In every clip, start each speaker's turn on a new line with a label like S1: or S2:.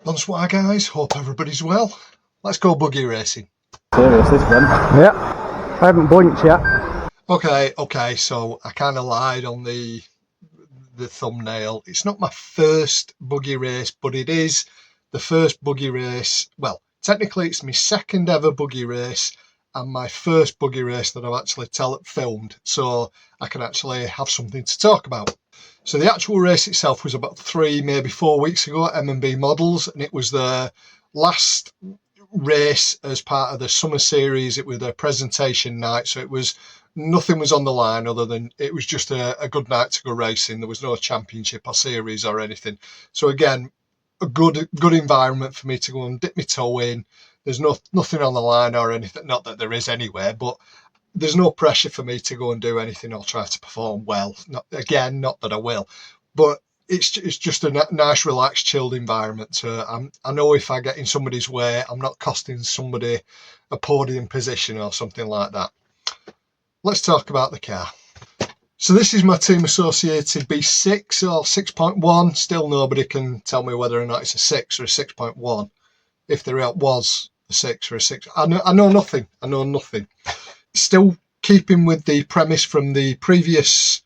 S1: Bonsoir guys, hope everybody's well. Let's go buggy racing.
S2: Serious this one?
S3: Yeah, I haven't blinked yet.
S1: Okay, so I kind of lied on the thumbnail. It's not my first buggy race, but it is the first buggy race. Well, technically it's my second ever buggy race and my first buggy race that I've actually filmed, so I can actually have something to talk about. So the actual race itself was about 3, maybe 4 weeks ago at M&B Models, and it was the last race as part of the summer series. It was a presentation night, so nothing was on the line other than it was just a good night to go racing. There was no championship or series or anything. So again, a good environment for me to go and dip my toe in. There's nothing on the line or anything, not that there is anywhere, but there's no pressure for me to go and do anything or try to perform well. Not that I will, but it's just a nice, relaxed, chilled environment. So I know if I get in somebody's way, I'm not costing somebody a podium position or something like that. Let's talk about the car. So this is my Team Associated B6 or 6.1. Still nobody can tell me whether or not it's a 6 or a 6.1. If there was a 6 or a 6. I know nothing. Still keeping with the premise from the previous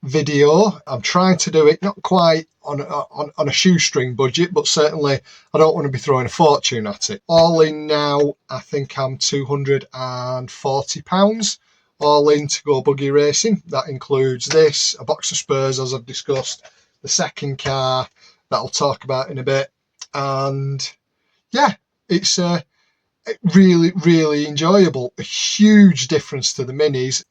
S1: video, I'm trying to do it not quite on a shoestring budget, but certainly I don't want to be throwing a fortune at it. All in now, I think I'm £240 all in to go buggy racing. That includes this, a box of spurs as I've discussed, the second car that I'll talk about in a bit, and yeah, it's really enjoyable. A huge difference to the minis,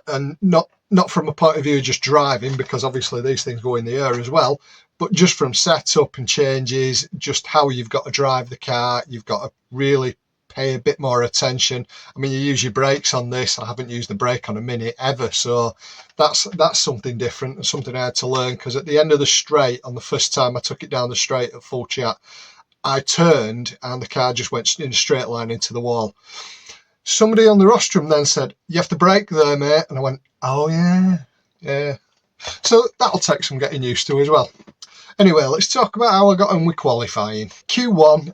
S1: and not from a point of view of just driving, because obviously these things go in the air as well, but just from setup and changes, just how you've got to drive the car. You've got to really pay a bit more attention. I mean, you use your brakes on this. I haven't used the brake on a Mini ever, so that's something different and something I had to learn, because at the end of the straight, on the first time I took it down the straight at full chat, I turned and the car just went in a straight line into the wall. Somebody on the rostrum then said, "You have to brake there, mate." And I went, "Oh yeah." So that'll take some getting used to as well. Anyway, let's talk about how I got on with qualifying. Q1,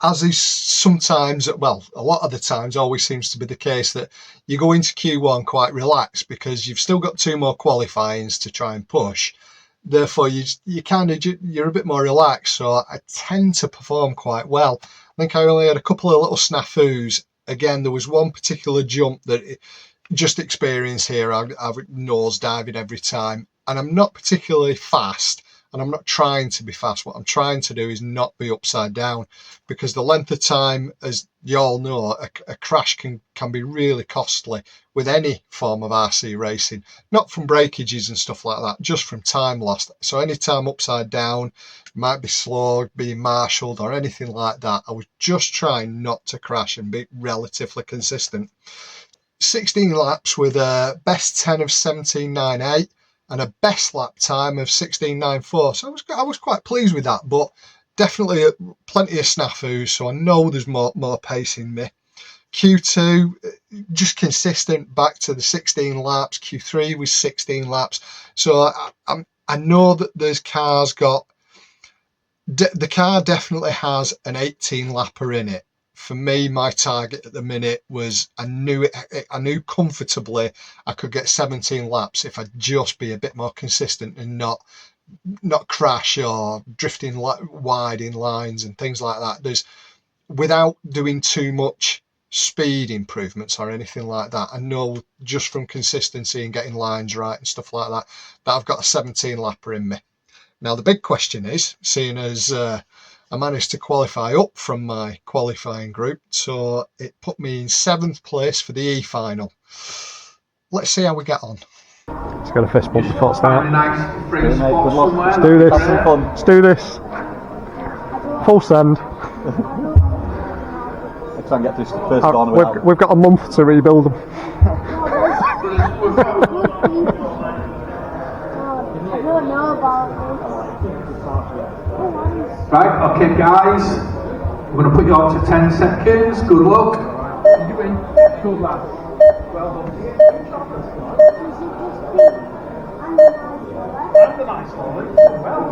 S1: as is sometimes, well, a lot of the times always seems to be the case, that you go into Q1 quite relaxed because you've still got 2 more qualifyings to try and push. Therefore, you're a bit more relaxed, so I tend to perform quite well. I think I only had a couple of little snafus. Again, there was one particular jump that just experience here. I've nose diving every time, and I'm not particularly fast, and I'm not trying to be fast. What I'm trying to do is not be upside down, because the length of time, as you all know, a crash can be really costly with any form of RC racing, not from breakages and stuff like that, just from time lost. So any time upside down, might be slow, being marshalled or anything like that. I was just trying not to crash and be relatively consistent. 16 laps with a best 10 of 17.98 and a best lap time of 16.94. So I was quite pleased with that, but definitely plenty of snafus, so I know there's more pace in me. Q2, just consistent back to the 16 laps. Q3 was 16 laps. So I know that the car definitely has an 18 lapper in it. For me, my target at the minute was, I knew comfortably I could get 17 laps if I'd just be a bit more consistent and not crash or drifting wide in lines and things like that. Without doing too much speed improvements or anything like that, I know just from consistency and getting lines right and stuff like that, that I've got a 17 lapper in me. Now the big question is, seeing as I managed to qualify up from my qualifying group, so it put me in 7th place for the E-final. Let's see how we get on.
S3: Let's get a fist bump before start.
S2: Good luck.
S3: Let's do this. Let's do this. Full send.
S2: Let's try and get this first corner.
S3: We've got a month to rebuild them.
S4: Right, okay guys, we're going to put you on to 10 seconds, good luck. You win, good lad. Well done. And a nice one, well.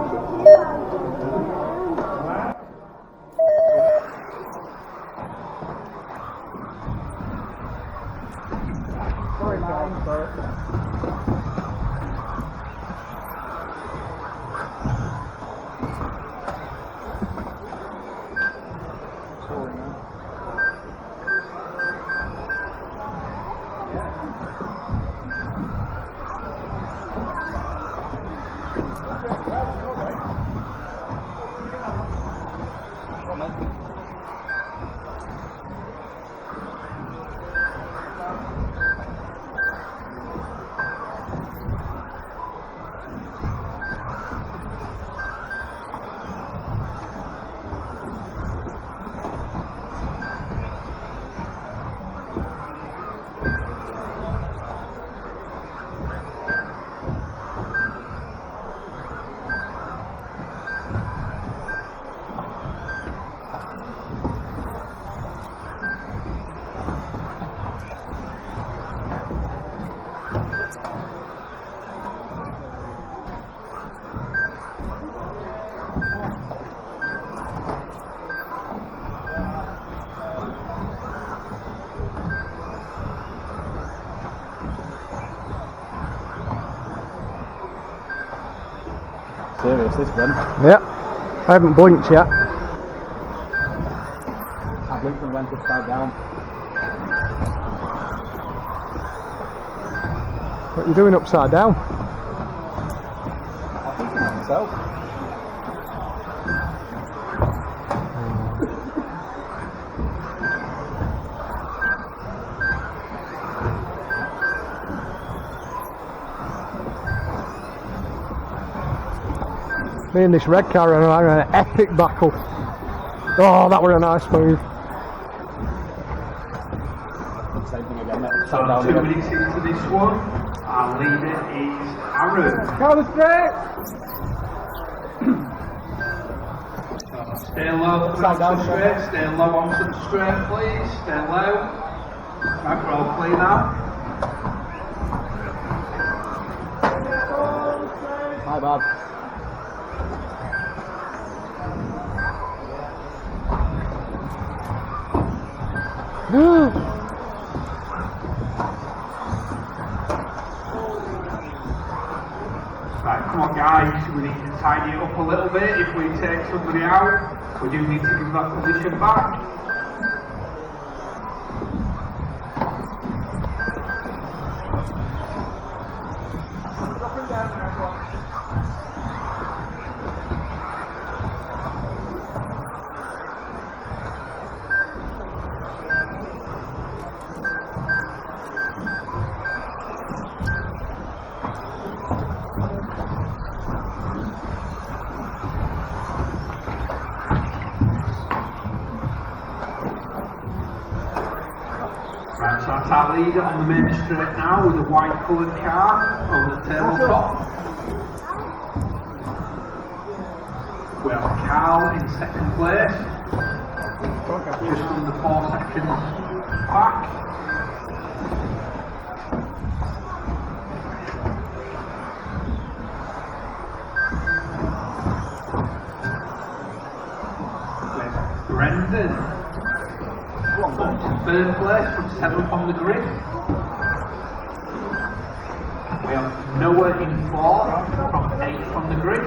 S2: Serious, this one.
S3: Yep. I haven't blinked yet.
S2: I blinked and went upside down.
S3: What are you doing upside down?
S2: I think about myself.
S3: Me and this red car are having an epic battle. Oh, that were a nice move.
S2: Same thing again, mate.
S4: So
S2: Upside down
S4: 2
S2: again.
S4: minutes into this one, our leader is Aaron.
S2: Go the straight!
S4: Stay low,
S2: Upside down,
S4: onto the straight, stay low onto the straight please, stay low. Back roll clean now.
S2: My bad.
S4: Right, come on guys, we need to tidy it up a little bit. If we take somebody out, we do need to give that position back. Right, so that's our leader on the main straight now with a white coloured car over the tabletop. We have Carl in second place, just under 4 seconds back. With Brendan up to third place from 7th on the grid. We have Noah in 4th from 8th on the grid.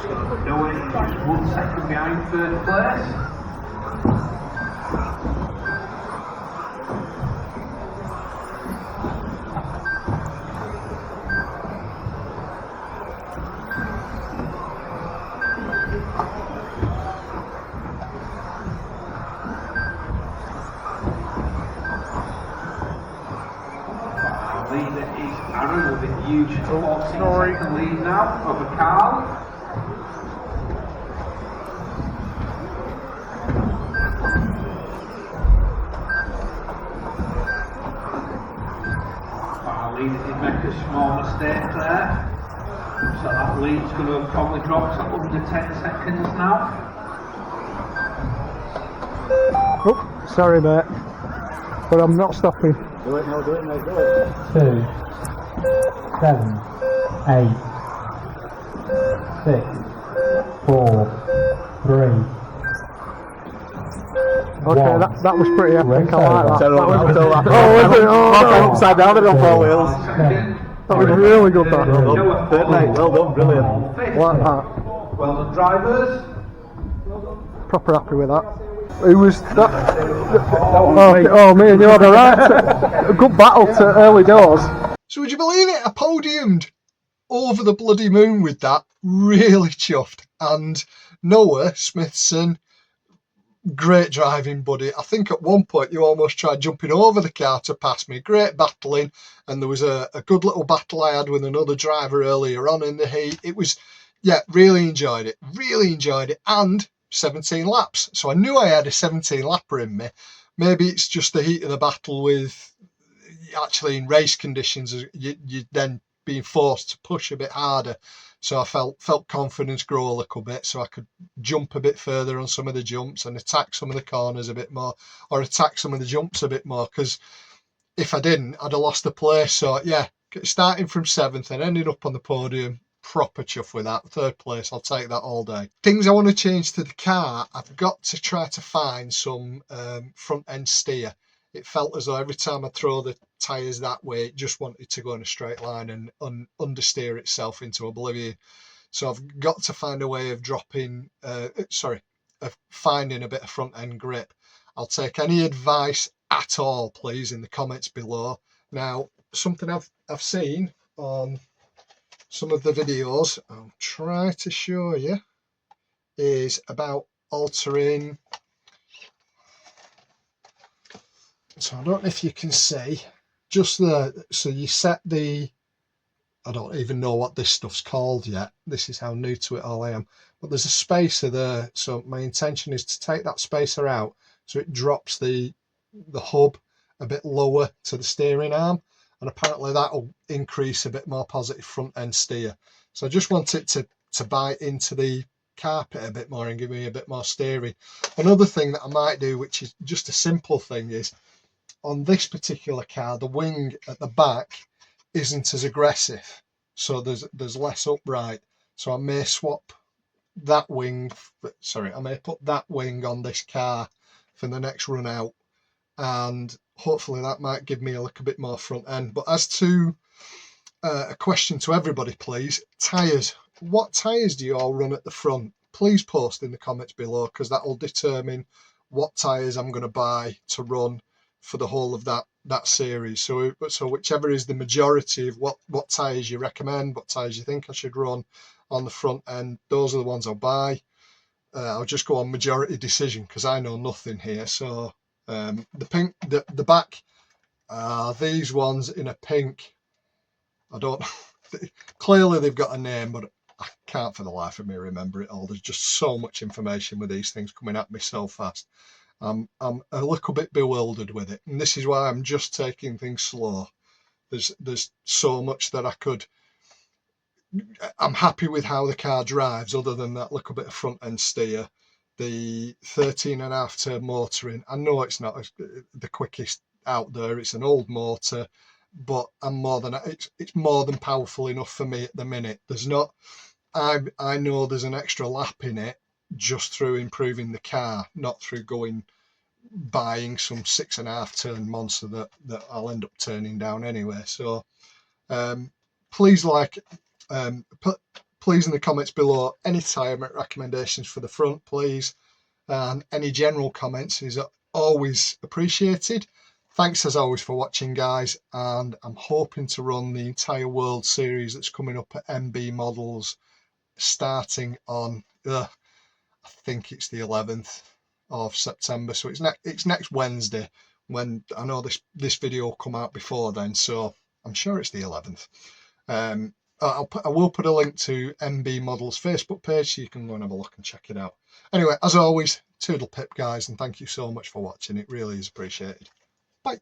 S4: So Noah is just 1 second behind third place. Leader is Aaron with a huge 14-second lead now over Carl. Our leader did make a small mistake there, so that lead's going to probably drop to under 10 seconds now.
S3: Oh, sorry mate. But I'm not stopping.
S2: Do it, no, do it, mate, do it.
S5: 2, 7, 8, 6, 4, 3.
S3: Okay,
S5: One.
S3: that was pretty epic. I like that.
S2: Tell
S3: That was,
S2: that.
S3: oh, was it? Oh, no.
S2: Upside down and on 4 wheels.
S4: Second.
S3: That was really good. That.
S2: Well done, third mate, well done, brilliant.
S4: Fifth.
S3: Like that.
S4: Well done, drivers.
S3: proper happy with that. Who was that? Oh, me and you had a right. A good battle to early doors.
S1: So would you believe it? I podiumed over the bloody moon with that. Really chuffed. And Noah Smithson, great driving buddy. I think at one point you almost tried jumping over the car to pass me. Great battling. And there was a good little battle I had with another driver earlier on in the heat. It was, yeah, really enjoyed it. Really enjoyed it. And 17 laps. So I knew I had a 17 lapper in me. Maybe it's just the heat of the battle with actually in race conditions, you then being forced to push a bit harder. So I felt confidence grow a little bit, so I could jump a bit further on some of the jumps and attack some of the corners a bit more, or attack some of the jumps a bit more, because if I didn't, I'd have lost the place. So yeah, starting from 7th and ending up on the podium, proper chuff with that. 3rd place, I'll take that all day. Things I want to change to the car, I've got to try to find some front end steer. It felt as though every time I throw the tyres that way, it just wanted to go in a straight line and understeer itself into oblivion. So I've got to find a way of finding a bit of front end grip. I'll take any advice at all, please, in the comments below. Now, something I've seen on some of the videos, I'll try to show you, is about altering. So I don't know if you can see, just there. So you set the, I don't even know what this stuff's called yet. This is how new to it all I am. But there's a spacer there. So my intention is to take that spacer out so it drops the hub a bit lower to the steering arm. And apparently that'll increase a bit more positive front end steer. So I just want it to bite into the carpet a bit more and give me a bit more steering. Another thing that I might do, which is just a simple thing, is on this particular car, the wing at the back isn't as aggressive, so there's less upright. So I may swap that wing, I may put that wing on this car for the next run out, and hopefully that might give me a little bit more front end. But as to a question to everybody, please, tyres. What tyres do you all run at the front? Please post in the comments below, because that will determine what tyres I'm going to buy to run for the whole of that series. So whichever is the majority of what tyres you recommend, what tyres you think I should run on the front end, those are the ones I'll buy. I'll just go on majority decision because I know nothing here. So the back, these ones in a pink, I don't clearly they've got a name, but I can't for the life of me remember it all. There's just so much information with these things coming at me so fast. I'm a little bit bewildered with it, and this is why I'm just taking things slow. There's so much that I'm happy with how the car drives, other than that little bit of front end steer. The 13.5 turn motoring, I know it's not the quickest out there, it's an old motor, but it's more than powerful enough for me at the minute. I know there's an extra lap in it just through improving the car, not through buying some 6.5 turn monster that I'll end up turning down anyway. So please please in the comments below any tyre recommendations for the front, please, and any general comments is always appreciated. Thanks as always for watching, guys, and I'm hoping to run the entire World Series that's coming up at MB Models starting on I think it's the 11th of September, so it's next Wednesday. When I know this video will come out before then, so I'm sure it's the 11th. I will put a link to MB Models Facebook page so you can go and have a look and check it out. Anyway, as always, toodle pip, guys, and thank you so much for watching. It really is appreciated. Bye.